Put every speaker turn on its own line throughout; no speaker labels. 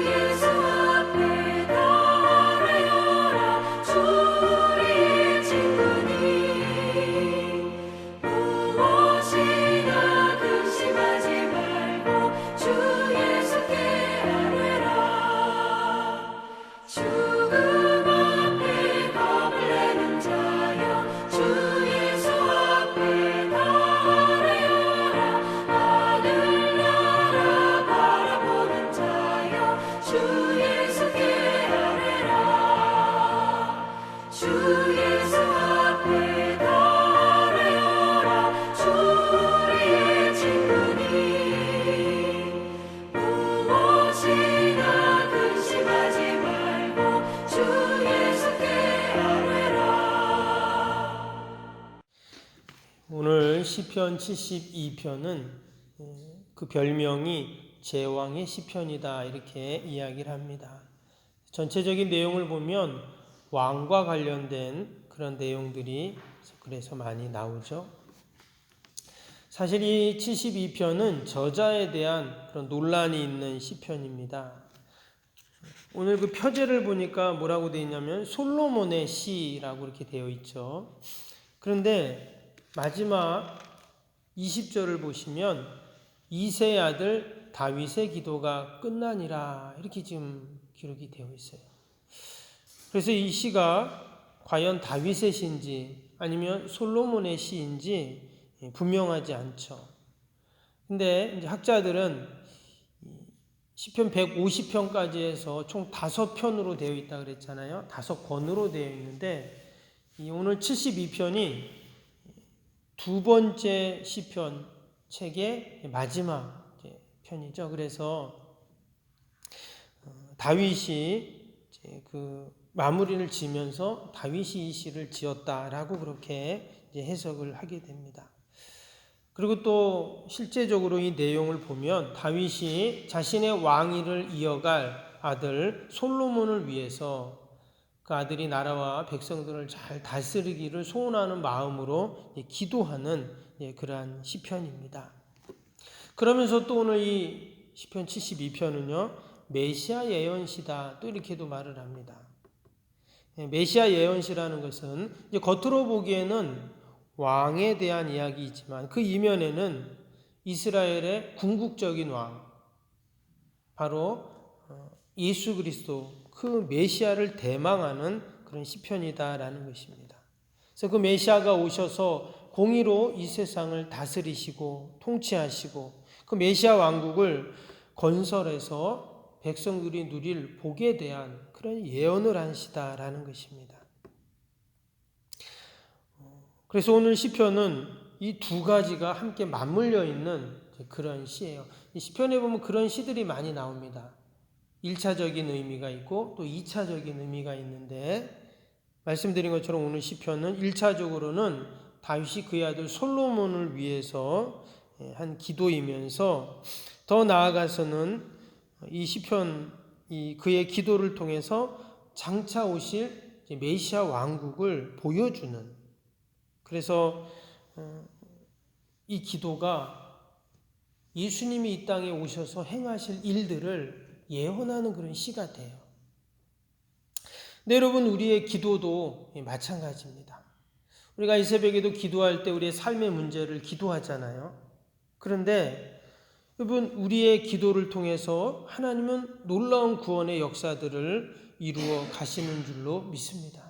예수 앞에 달아여라. 주 우리의 친구니 무엇이나 근심하지 말고 주 예수께 아뢰라. 죽음 앞에 겁을 내는 자여 주 예수 앞에 달아여라. 하늘나라 바라보는 자여 주 예수께 아뢰라. 주 예수 앞에 달아여라. 주 우리의 친구니 무엇이나 근심하지 말고 주 예수께 아뢰라.
오늘 시편 72편은 그 별명이 제왕의 시편이다 이렇게 이야기를 합니다. 전체적인 내용을 보면 왕과 관련된 그런 내용들이 그래서 많이 나오죠. 사실 이 72편은 저자에 대한 그런 논란이 있는 시편입니다. 오늘 그 표제를 보니까 뭐라고 되어 있냐면 솔로몬의 시라고 이렇게 되어 있죠. 그런데 마지막 20절을 보시면 이새의 아들 다윗의 기도가 끝나니라 이렇게 지금 기록이 되어 있어요. 그래서 이 시가 과연 다윗의 시인지 아니면 솔로몬의 시인지 분명하지 않죠. 근데 이제 학자들은 시편 150편까지 해서 총 5편으로 되어 있다 그랬잖아요. 5권으로 되어 있는데 오늘 72편이 두 번째 시편 책의 마지막 편이죠. 그래서 다윗이 그 마무리를 지면서 다윗이 이 시를 지었다라고 그렇게 해석을 하게 됩니다. 그리고 또 실제적으로 이 내용을 보면 다윗이 자신의 왕위를 이어갈 아들 솔로몬을 위해서 그 아들이 나라와 백성들을 잘 다스리기를 소원하는 마음으로 기도하는 그러한 시편입니다. 그러면서 또 오늘 이 시편 72편은요 메시아 예언시다 또 이렇게도 말을 합니다. 메시아 예언시라는 것은 이제 겉으로 보기에는 왕에 대한 이야기이지만 그 이면에는 이스라엘의 궁극적인 왕 바로 예수 그리스도 그 메시아를 대망하는 그런 시편이다라는 것입니다. 그래서 그 메시아가 오셔서 공의로 이 세상을 다스리시고 통치하시고 그 메시아 왕국을 건설해서 백성들이 누릴 복에 대한 그런 예언을 하시다라는 것입니다. 그래서 오늘 시편은 이 두 가지가 함께 맞물려 있는 그런 시예요. 이 시편에 보면 그런 시들이 많이 나옵니다. 1차적인 의미가 있고 또 2차적인 의미가 있는데 말씀드린 것처럼 오늘 시편은 1차적으로는 다윗이 그의 아들 솔로몬을 위해서 한 기도이면서 더 나아가서는 이 시편 그의 기도를 통해서 장차 오실 메시아 왕국을 보여주는 그래서 이 기도가 예수님이 이 땅에 오셔서 행하실 일들을 예언하는 그런 시가 돼요. 근데 여러분 우리의 기도도 마찬가지입니다. 우리가 이 새벽에도 기도할 때 우리의 삶의 문제를 기도하잖아요. 그런데 여러분 우리의 기도를 통해서 하나님은 놀라운 구원의 역사들을 이루어 가시는 줄로 믿습니다.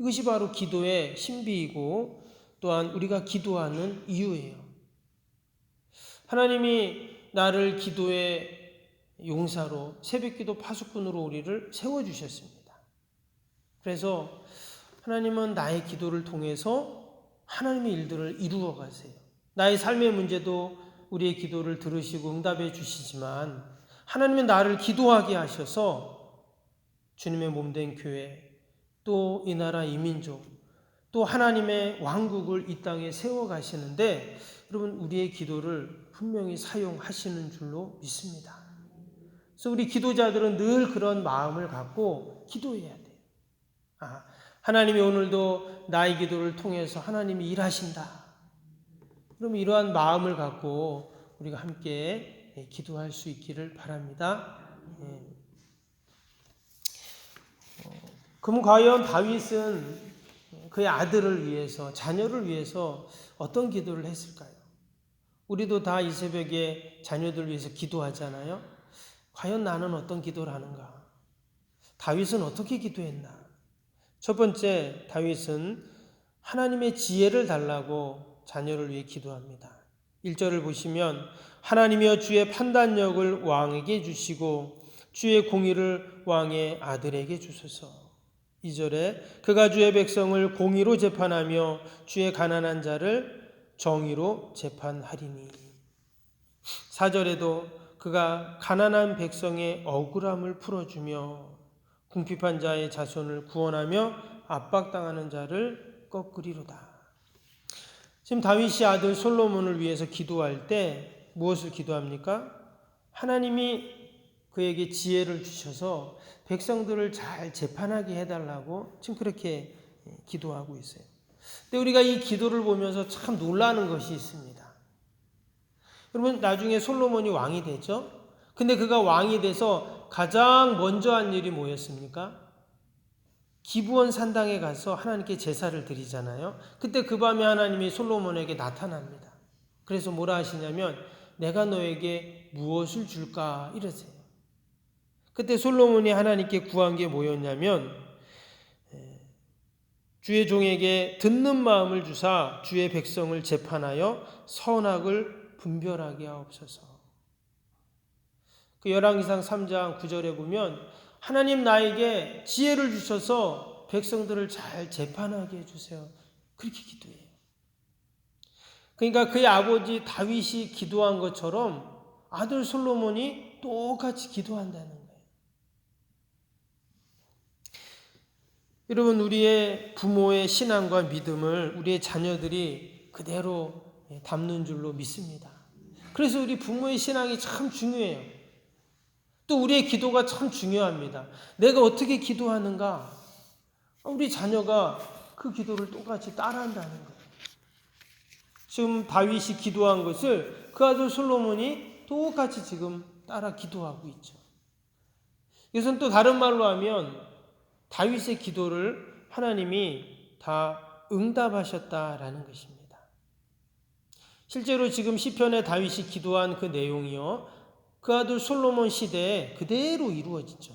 이것이 바로 기도의 신비이고 또한 우리가 기도하는 이유예요. 하나님이 나를 기도의 용사로 새벽기도 파수꾼으로 우리를 세워주셨습니다. 그래서 하나님은 나의 기도를 통해서 하나님의 일들을 이루어 가세요. 나의 삶의 문제도 우리의 기도를 들으시고 응답해 주시지만 하나님은 나를 기도하게 하셔서 주님의 몸된 교회 또 이 나라 이 민족 또 하나님의 왕국을 이 땅에 세워 가시는데 여러분 우리의 기도를 분명히 사용하시는 줄로 믿습니다. 그래서 우리 기도자들은 늘 그런 마음을 갖고 기도해야 돼요. 하나님이 오늘도 나의 기도를 통해서 하나님이 일하신다. 그럼 이러한 마음을 갖고 우리가 함께 기도할 수 있기를 바랍니다. 그럼 과연 다윗은 그의 아들을 위해서, 자녀를 위해서 어떤 기도를 했을까요? 우리도 다 이 새벽에 자녀들 위해서 기도하잖아요. 과연 나는 어떤 기도를 하는가? 다윗은 어떻게 기도했나? 첫 번째, 다윗은 하나님의 지혜를 달라고 자녀를 위해 기도합니다. 1절을 보시면 하나님이여 주의 판단력을 왕에게 주시고 주의 공의를 왕의 아들에게 주소서. 2절에 그가 주의 백성을 공의로 재판하며 주의 가난한 자를 정의로 재판하리니. 4절에도 그가 가난한 백성의 억울함을 풀어주며 궁핍한 자의 자손을 구원하며 압박당하는 자를 꺾으리로다. 지금 다윗이 아들 솔로몬을 위해서 기도할 때 무엇을 기도합니까? 하나님이 그에게 지혜를 주셔서 백성들을 잘 재판하게 해달라고 지금 그렇게 기도하고 있어요. 근데 우리가 이 기도를 보면서 참 놀라는 것이 있습니다. 여러분, 나중에 솔로몬이 왕이 되죠? 근데 그가 왕이 돼서 가장 먼저 한 일이 뭐였습니까? 기브온 산당에 가서 하나님께 제사를 드리잖아요. 그때 그 밤에 하나님이 솔로몬에게 나타납니다. 그래서 뭐라 하시냐면 내가 너에게 무엇을 줄까 이러세요. 그때 솔로몬이 하나님께 구한 게 뭐였냐면 주의 종에게 듣는 마음을 주사 주의 백성을 재판하여 선악을 분별하게 하옵소서. 그 열왕기상 3장 9절에 보면 하나님 나에게 지혜를 주셔서 백성들을 잘 재판하게 해주세요. 그렇게 기도해요. 그러니까 그의 아버지 다윗이 기도한 것처럼 아들 솔로몬이 똑같이 기도한다는 거예요. 여러분, 우리의 부모의 신앙과 믿음을 우리의 자녀들이 그대로 담는 줄로 믿습니다. 그래서 우리 부모의 신앙이 참 중요해요. 또 우리의 기도가 참 중요합니다. 내가 어떻게 기도하는가? 우리 자녀가 그 기도를 똑같이 따라한다는 거예요. 지금 다윗이 기도한 것을 그 아들 솔로몬이 똑같이 지금 따라 기도하고 있죠. 이것은 또 다른 말로 하면 다윗의 기도를 하나님이 다 응답하셨다라는 것입니다. 실제로 지금 시편에 다윗이 기도한 그 내용이요, 그 아들 솔로몬 시대에 그대로 이루어지죠.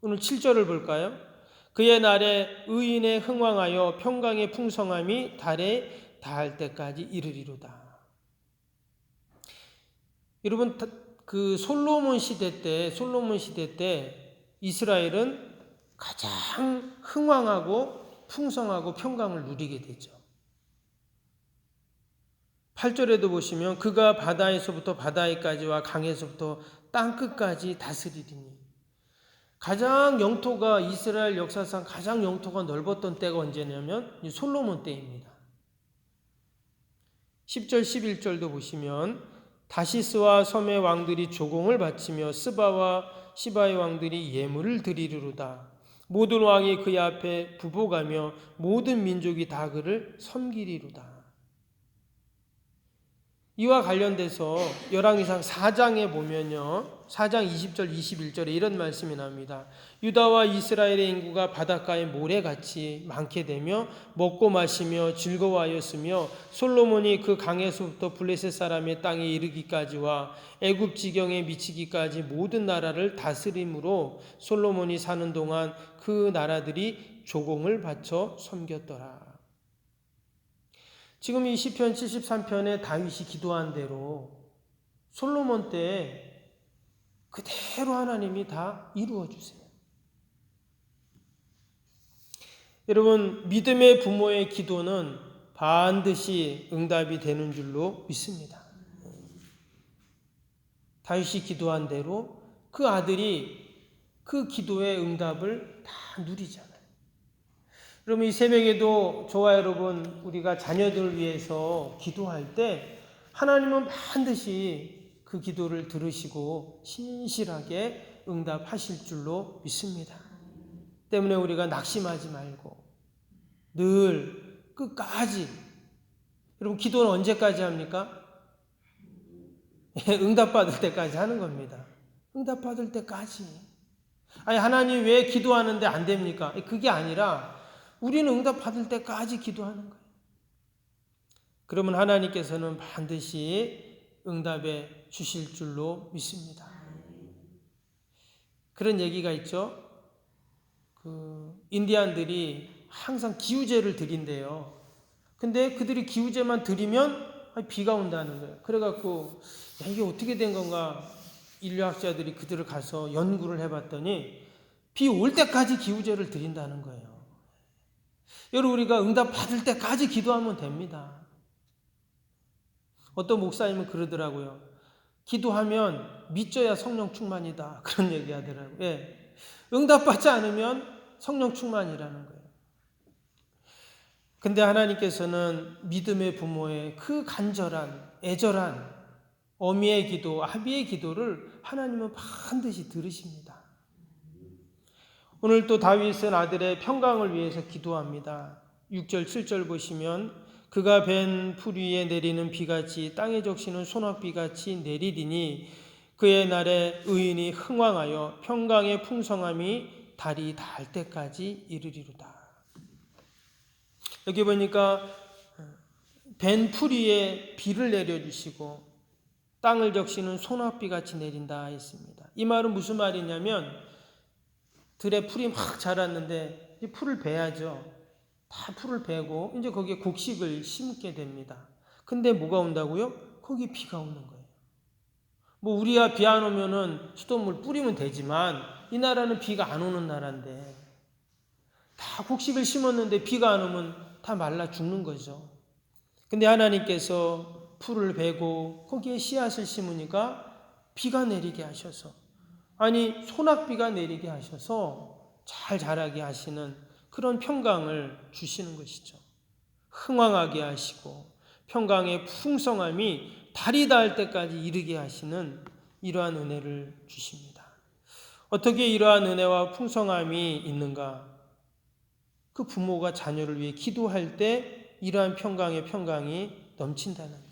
오늘 7절을 볼까요? 그의 날에 의인의 흥왕하여 평강의 풍성함이 달에 닿을 때까지 이르리로다. 여러분, 그 솔로몬 시대 때 이스라엘은 가장 흥왕하고 풍성하고 평강을 누리게 되죠. 8절에도 보시면 그가 바다에서부터 바다에까지와 강에서부터 땅끝까지 다스리리니. 가장 영토가 이스라엘 역사상 가장 영토가 넓었던 때가 언제냐면 솔로몬 때입니다. 10절 11절도 보시면 다시스와 섬의 왕들이 조공을 바치며 스바와 시바의 왕들이 예물을 드리리로다. 모든 왕이 그의 앞에 부복하며 모든 민족이 다 그를 섬기리로다. 이와 관련돼서 열왕기상 4장에 보면요, 4장 20절 21절에 이런 말씀이 납니다. 유다와 이스라엘의 인구가 바닷가의 모래같이 많게 되며 먹고 마시며 즐거워하였으며 솔로몬이 그 강에서부터 블레셋 사람의 땅에 이르기까지와 애굽 지경에 미치기까지 모든 나라를 다스림으로 솔로몬이 사는 동안 그 나라들이 조공을 바쳐 섬겼더라. 지금 이 시편 73편에 다윗이 기도한 대로 솔로몬 때 그대로 하나님이 다 이루어 주세요. 여러분, 믿음의 부모의 기도는 반드시 응답이 되는 줄로 믿습니다. 다윗이 기도한 대로 그 아들이 그 기도의 응답을 다 누리잖아요. 그럼 이 새벽에도 저와 여러분, 우리가 자녀들을 위해서 기도할 때 하나님은 반드시 그 기도를 들으시고 신실하게 응답하실 줄로 믿습니다. 때문에 우리가 낙심하지 말고 늘 끝까지. 여러분, 기도는 언제까지 합니까? 응답받을 때까지 하는 겁니다. 응답받을 때까지. 아니, 하나님 왜 기도하는데 안 됩니까? 그게 아니라 우리는 응답받을 때까지 기도하는 거예요. 그러면 하나님께서는 반드시 응답해 주실 줄로 믿습니다. 그런 얘기가 있죠. 인디안들이 항상 기우제를 드린대요. 근데 그들이 기우제만 드리면 비가 온다는 거예요. 그래갖고 이게 어떻게 된 건가 인류학자들이 그들을 가서 연구를 해봤더니 비 올 때까지 기우제를 드린다는 거예요. 여러분, 우리가 응답 받을 때까지 기도하면 됩니다. 어떤 목사님은 그러더라고요. 기도하면 믿져야 성령 충만이다. 그런 얘기 하더라고요. 예. 응답받지 않으면 성령 충만이라는 거예요. 근데 하나님께서는 믿음의 부모의 그 간절한, 애절한 어미의 기도, 아비의 기도를 하나님은 반드시 들으십니다. 오늘 또 다윗은 아들의 평강을 위해서 기도합니다. 6절, 7절 보시면 그가 벤 풀 위에 내리는 비같이 땅에 적시는 소낙비같이 내리리니 그의 날에 의인이 흥왕하여 평강의 풍성함이 달이 닿을 때까지 이르리로다. 여기 보니까 벤 풀 위에 비를 내려주시고 땅을 적시는 소낙비같이 내린다 했습니다. 이 말은 무슨 말이냐면 들에 풀이 막 자랐는데 이 풀을 베야죠. 다 풀을 베고 이제 거기에 곡식을 심게 됩니다. 근데 뭐가 온다고요? 거기에 비가 오는 거예요. 뭐 우리야 비 안 오면은 수돗물 뿌리면 되지만 이 나라는 비가 안 오는 나라인데 다 곡식을 심었는데 비가 안 오면 다 말라 죽는 거죠. 근데 하나님께서 풀을 베고 거기에 씨앗을 심으니까 비가 내리게 하셔서, 아니 소낙비가 내리게 하셔서 잘 자라게 하시는 그런 평강을 주시는 것이죠. 흥왕하게 하시고 평강의 풍성함이 달이 닿을 때까지 이르게 하시는 이러한 은혜를 주십니다. 어떻게 이러한 은혜와 풍성함이 있는가? 그 부모가 자녀를 위해 기도할 때 이러한 평강이 넘친다는 거예요.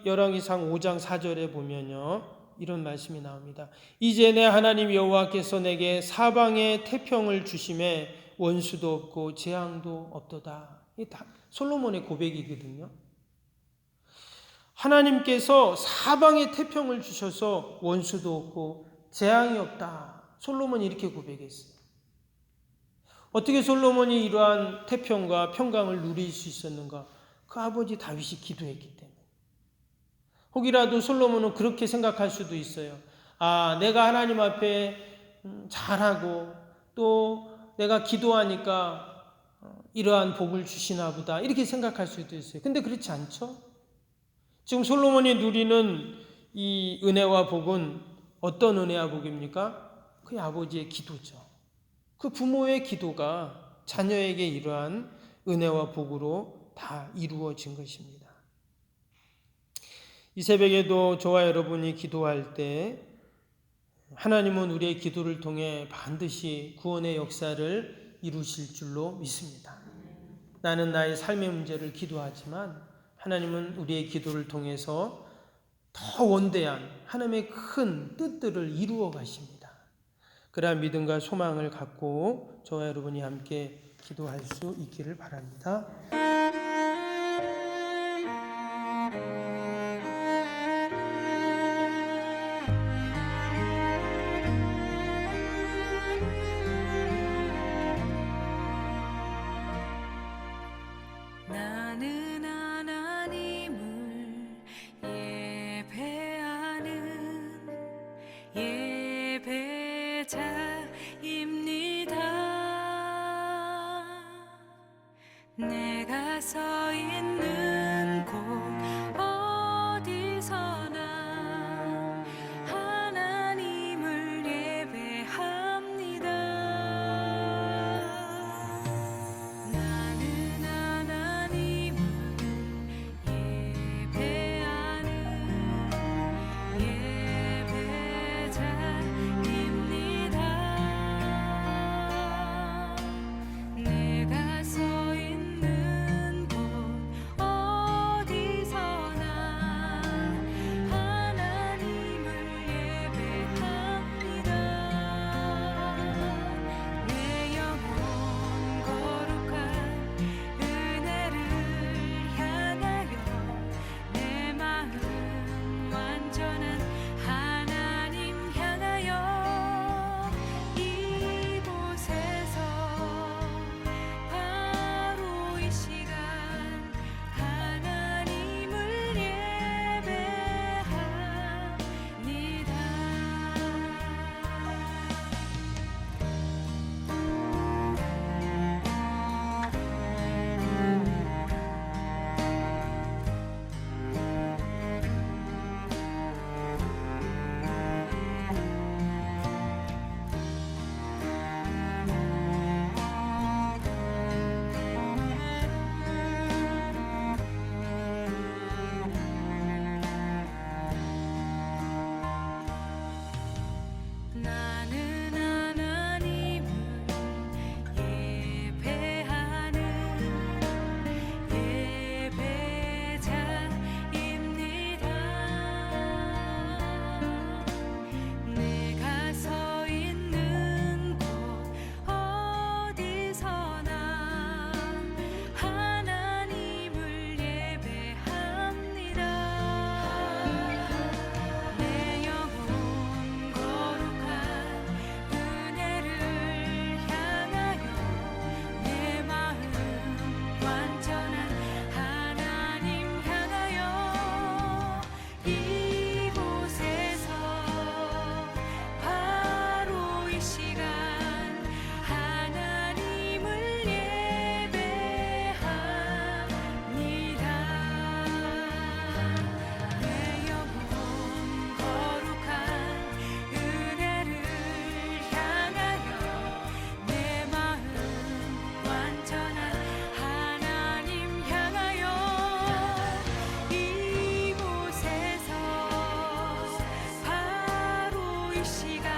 열왕기상 5장 4절에 보면요, 이런 말씀이 나옵니다. 이제 내 하나님 여호와께서 내게 사방에 태평을 주심에 원수도 없고 재앙도 없도다. 이 다 솔로몬의 고백이거든요. 하나님께서 사방에 태평을 주셔서 원수도 없고 재앙이 없다. 솔로몬이 이렇게 고백했어요. 어떻게 솔로몬이 이러한 태평과 평강을 누릴 수 있었는가? 그 아버지 다윗이 기도했기 때문에. 혹이라도 솔로몬은 그렇게 생각할 수도 있어요. 아, 내가 하나님 앞에 잘하고 또 내가 기도하니까 이러한 복을 주시나 보다, 이렇게 생각할 수도 있어요. 근데 그렇지 않죠? 지금 솔로몬이 누리는 이 은혜와 복은 어떤 은혜와 복입니까? 그 아버지의 기도죠. 그 부모의 기도가 자녀에게 이러한 은혜와 복으로 다 이루어진 것입니다. 이 새벽에도 저와 여러분이 기도할 때 하나님은 우리의 기도를 통해 반드시 구원의 역사를 이루실 줄로 믿습니다. 나는 나의 삶의 문제를 기도하지만 하나님은 우리의 기도를 통해서 더 원대한 하나님의 큰 뜻들을 이루어 가십니다. 그러한 믿음과 소망을 갖고 저와 여러분이 함께 기도할 수 있기를 바랍니다.
나는 하나님을 예배하는 예배자입니다. 내가 서 있는 곳 어디서나 하나님을 예배합니다. 나는 하나님을 예배하는 예배자입니다. 이 시간